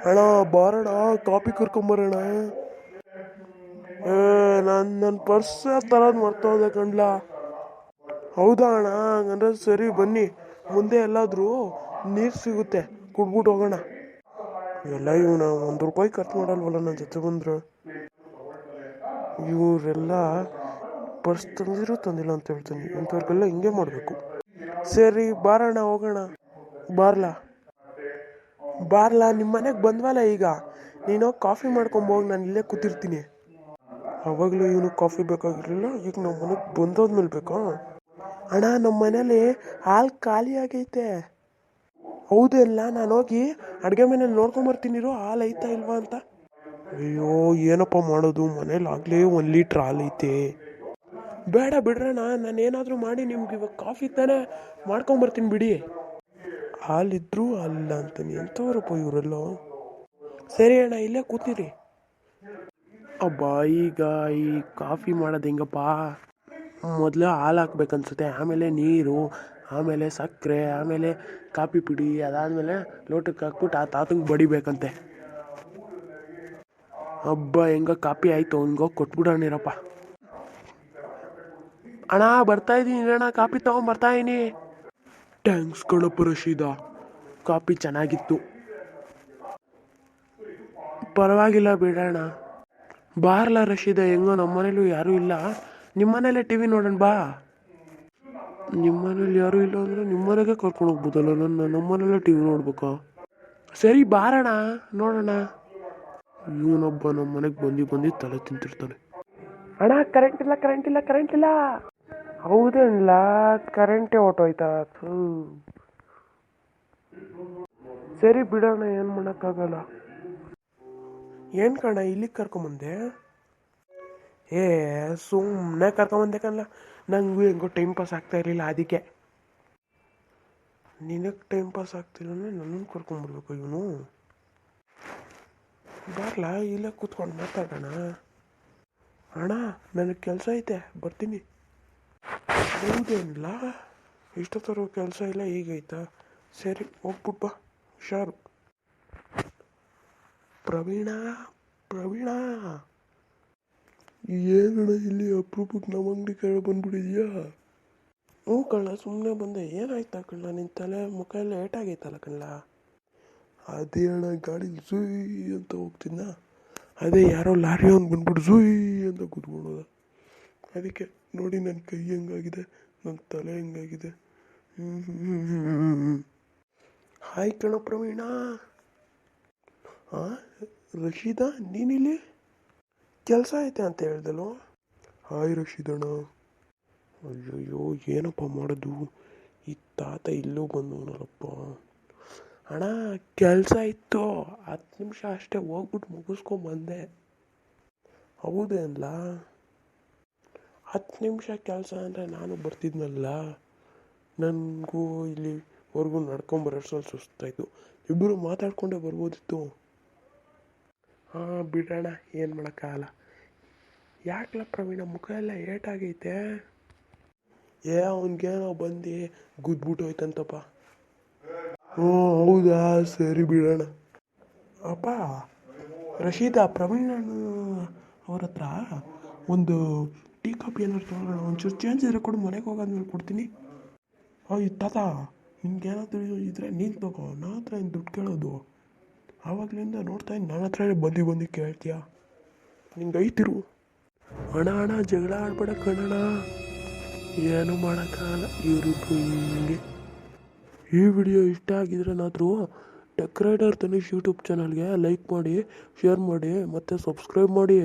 ಅಣ್ಣ ಬಾರಣ ಕಾಫಿ ಕರ್ಕೊಂಬರೋಣ. ನನ್ನ ಪರ್ಸ್ ತರೋದು ಮರ್ತೋದೆ ಕಣ್ಲ. ಹೌದಾ ಅಣ್ಣ, ಹಂಗಂದ್ರೆ ಸರಿ ಬನ್ನಿ, ಮುಂದೆ ಎಲ್ಲಾದರೂ ನೀರು ಸಿಗುತ್ತೆ ಕುಡ್ಬಿಟ್ಟು ಹೋಗೋಣ. ಎಲ್ಲ ಇವನ ₹1 ಖರ್ಚು ಮಾಡಲ್ವಲ್ಲ ನನ್ನ ಜೊತೆ ಬಂದ್ರೆ. ಇವರೆಲ್ಲ ಪರ್ಸ್ ತಂದಿರೋ ತಂದಿಲ್ಲ ಅಂತ ಹೇಳ್ತೀನಿ, ಇಂಥವ್ರಿಗೆಲ್ಲ ಹಿಂಗೆ ಮಾಡಬೇಕು. ಸರಿ ಬಾರಣ್ಣ ಹೋಗೋಣ. ಬಾರ್ಲಾ ನಿಮ್ಮ ಮನೆಗೆ ಬಂದ್ವಲ್ಲ, ಈಗ ನೀನು ಕಾಫಿ ಮಾಡ್ಕೊಂಬೋಗಿ, ನಾನು ಇಲ್ಲೇ ಕೂತಿರ್ತೀನಿ. ಅವಾಗಲೂ ಇವನು ಕಾಫಿ ಬೇಕಾಗಿರಲಿಲ್ಲ, ಈಗ ನಮ್ಮ ಮನೆಗೆ ಬಂದೋದ್ಮೇಲೆ ಬೇಕಾ? ಅಣ್ಣ ನಮ್ಮ ಮನೇಲಿ ಹಾಲು ಖಾಲಿ ಆಗೈತೆ. ಹೌದಲ್ಲ, ನಾನು ಹೋಗಿ ಅಡುಗೆ ಮನೇಲಿ ನೋಡ್ಕೊಂಬರ್ತೀನಿರೋ ಹಾಲು ಐತಾ ಇಲ್ವಾ ಅಂತ. ಅಯ್ಯೋ ಏನಪ್ಪ ಮಾಡೋದು, ಮನೇಲಿ ಆಗಲೇ 1 ಲೀಟ್ರ್ ಹಾಲು ಐತೆ. ಬೇಡ ಬಿಡ್ರಣ್ಣ, ನಾನು ಏನಾದರೂ ಮಾಡಿ ನಿಮ್ಗೆ ಇವಾಗ ಕಾಫಿ ತಾನೇ ಮಾಡ್ಕೊಂಬರ್ತೀನಿ ಬಿಡಿ. ಹಾಲಿದ್ರು ಅಲ್ಲ ಅಂತಾನೆ ಎಂಥವ್ರಪ್ಪ ಇವರೆಲ್ಲ. ಸರಿ ಅಣ್ಣ ಇಲ್ಲೇ ಕೂತಿರಿ. ಅಬ್ಬಾ ಈಗ ಈ ಕಾಫಿ ಮಾಡೋದು ಹೆಂಗಪ್ಪ? ಮೊದಲು ಹಾಲು ಹಾಕ್ಬೇಕನ್ಸುತ್ತೆ, ಆಮೇಲೆ ನೀರು, ಆಮೇಲೆ ಸಕ್ಕರೆ, ಆಮೇಲೆ ಕಾಫಿ ಪುಡಿ, ಅದಾದಮೇಲೆ ಲೋಟಕ್ಕೆ ಹಾಕ್ಬಿಟ್ಟು ಆ ತಾತಂಗೆ ಬಡಿಬೇಕಂತೆ. ಹಬ್ಬ ಹೆಂಗ ಕಾಪಿ ಆಯಿತು, ಅವ್ನಿಗೋಗಿ ಕೊಟ್ಬಿಡೋಣಿರಪ್ಪ. ಅಣ್ಣ ಬರ್ತಾಯಿದ್ದೀನಿ ಅಣ್ಣ, ಕಾಪಿ ತೊಗೊಂಬರ್ತಾಯಿದ್ದೀನಿ. ಥ್ಯಾಂಕ್ಸ್ ಕಣಪ್ಪ ರಶೀದ, ಕಾಪಿ ಚೆನ್ನಾಗಿತ್ತು. ಪರವಾಗಿಲ್ಲ ಬಿಡೋಣ. ಬಾರ್ಲ ರಶೀದ, ಹೆಂಗೋ ನಮ್ಮ ಮನೇಲೂ ಯಾರೂ ಇಲ್ಲ, ನಿಮ್ಮ ಮನೇಲೆ ಟಿ ವಿ ನೋಡೋಣ ಬಾ. ನಿಮ್ಮ ಮನೇಲಿ ಯಾರೂ ಇಲ್ಲ ಅಂದರೆ ನಿಮ್ಮ ಮನೆಗೆ ಕರ್ಕೊಂಡು ಹೋಗ್ಬೋದಲ್ಲ, ನಮ್ಮ ಮನೇಲೆ ಟಿ ವಿ ನೋಡ್ಬೇಕಾ? ಸರಿ ಬಾರಣ ನೋಡೋಣ. ಇವನೊಬ್ಬ ನಮ್ಮ ಮನೆಗೆ ಬಂದು ತಲೆ ತಿಂತಿರ್ತಾನೆ. ಅಣ್ಣ ಕರೆಂಟ್ ಇಲ್ಲ. ಹೌದೇನಿಲ್ಲ, ಕರೆಂಟೇ ಹೊಟ್ಟೋಯ್ತಾ? ಸರಿ ಬಿಡೋಣ, ಏನು ಮಾಡೋಕ್ಕಾಗಲ್ಲ. ಏನು ಕಣ ಇಲ್ಲಿಗೆ ಕರ್ಕೊಂಬಂದೆ? ಸುಮ್ಮನೆ ಕರ್ಕೊಂಬಂದೆ ಕಣ್ಣ, ನಂಗೂ ಹೆಂಗೋ ಟೈಮ್ ಪಾಸ್ ಆಗ್ತಾ ಇರಲಿಲ್ಲ, ಅದಕ್ಕೆ. ನಿನಗೆ ಟೈಮ್ ಪಾಸ್ ಆಗ್ತಿಲ್ಲ ಅಂದರೆ ನನ್ನನ್ನು ಕರ್ಕೊಂಬರ್ಬೇಕು ಇವನು. ಬರಲಾ ಇಲ್ಲೇ ಕೂತ್ಕೊಂಡು ಮಾತಾಡೋಣ. ಅಣ್ಣ ನನಗೆ ಕೆಲಸ ಐತೆ, ಬರ್ತೀನಿ. ಹೌದೇನಿಲ್ಲ, ಇಷ್ಟೊತ್ತರೋ ಕೆಲಸ ಇಲ್ಲ, ಈಗೈತಾ? ಸರಿ ಹೋಗ್ಬಿಟ್ಟು ಬಾ, ಹುಷಾರು. ಪ್ರವೀಣ ಏನಣ್ಣ ಇಲ್ಲಿ ಅಪರೂಪಕ್ಕೆ ನಮ್ಮ ಅಂಗಡಿ ಕಡೆ ಬಂದ್ಬಿಟ್ಟಿದ್ಯಾ? ಹ್ಞೂ ಕಳ್ಳ, ಸುಮ್ಮನೆ ಬಂದೆ. ಏನಾಯ್ತಾ ಕಳ್ಳ, ನಿನ್ನ ತಲೆ ಮುಖ ಎಲ್ಲ ಏಟಾಗೈತಲ್ಲ ಕಳ್ಳ? ಅದೇ ಅಣ್ಣ, ಗಾಡಿ ಝುಯ್ ಅಂತ ಹೋಗ್ತಿದ್ದ, ಅದೇ ಯಾರೋ ಲಾರಿ ಅವ್ನು ಬಂದ್ಬಿಟ್ಟು ಝುಯ್ ಅಂತ ಕೂತ್ಕೊಳ್ಳೋದ. ಅದಕ್ಕೆ ನೋಡಿ ನನ್ನ ಕೈ ಹೆಂಗಾಗಿದೆ, ನನ್ನ ತಲೆ ಹೆಂಗಾಗಿದೆ. ಹಾಯ್ ಕಣ ಪ್ರವೀಣ. ಹಾಂ ರಶೀದಾ, ನೀನಿಲ್ಲಿ ಕೆಲಸ ಐತೆ ಅಂತ ಹೇಳ್ದಲ್ವ? ಹಾಯ್ ರಶೀದಣ್ಣ. ಅಯ್ಯಯ್ಯೋ ಏನಪ್ಪ ಮಾಡೋದು, ಈ ತಾತ ಇಲ್ಲೂ ಬಂದವನಲ್ಲಪ್ಪ. ಅಣ್ಣ ಕೆಲಸ ಇತ್ತು, 10 ನಿಮಿಷ ಅಷ್ಟೇ, ಹೋಗ್ಬಿಟ್ಟು ಮುಗಿಸ್ಕೊಂಬಂದೆ. ಹೌದೇನಲ್ಲ, 10 ನಿಮಿಷ ಕೆಲಸ ಅಂದರೆ ನಾನು ಬರ್ತಿದ್ನಲ್ಲ, ನನಗೂ ಇಲ್ಲಿವರೆಗೂ ನಡ್ಕೊಂಬರೋಷ್ಟ್ರಲ್ಲಿ ಸುಸ್ತಾಯಿತು. ಇಬ್ಬರು ಮಾತಾಡ್ಕೊಂಡೇ ಬರ್ಬೋದಿತ್ತು. ಹಾಂ ಬಿಡೋಣ, ಏನು ಮಾಡೋಕ್ಕಾಗಲ್ಲ. ಯಾಕಲ ಪ್ರವೀಣ ಮುಖ ಎಲ್ಲ ಏಟಾಗೈತೆ? ಅವನಿಗೇನೋ ಬಂದು ಗುದ್ಬಿಟ್ಟು ಹೋಯ್ತಂತಪ್ಪ. ಹ್ಞೂ ಹೌದಾ, ಸರಿ ಬಿಡೋಣ. ಅಪ್ಪ ರಶೀದಾ, ಪ್ರವೀಣ್ ಅವ್ರ ಹತ್ರ ಒಂದು ಟೀ ಕಾಫಿ ಏನಾದ್ರು ತೊಗೊಳ್ಳೋಣ, ಒಂಚೂರು ಚೇಂಜ್ ಇದ್ರೆ ಕೊಡು, ಮನೆಗೆ ಹೋಗೋದ್ಮೇಲೆ ಕೊಡ್ತೀನಿ. ತಾತ ನಿನ್ಗೇನಾದರೂ ಇದ್ರೆ ನೀನು ತಗೋ, ನನ್ನ ಹತ್ರ ಏನು ದುಡ್ಡು ಕೇಳೋದು? ಆವಾಗಲಿಂದ ನೋಡ್ತಾ ಇದ್ದೀನಿ, ನನ್ನ ಹತ್ರನೇ ಬಂದು ಕೇಳ್ತೀಯಾ? ನಿಂಗೆ ಐತಿರು. ಅಣ್ಣ ಜಗಳ ಆಡ್ಬೇಡ ಕಣಣ್ಣ, ಏನು ಮಾಡೋಕ್ಕಾಗಲ್ಲ ಇವರಿಬ್ರು ಹಿಂಗೆ. ಈ ವಿಡಿಯೋ ಇಷ್ಟ ಆಗಿದ್ರೇನಾದರೂ ಟೆಕ್ ರೈಡರ್ ತನಿಷ್ ಯೂಟ್ಯೂಬ್ ಚಾನಲ್ಗೆ ಲೈಕ್ ಮಾಡಿ, ಶೇರ್ ಮಾಡಿ ಮತ್ತು ಸಬ್ಸ್ಕ್ರೈಬ್ ಮಾಡಿ.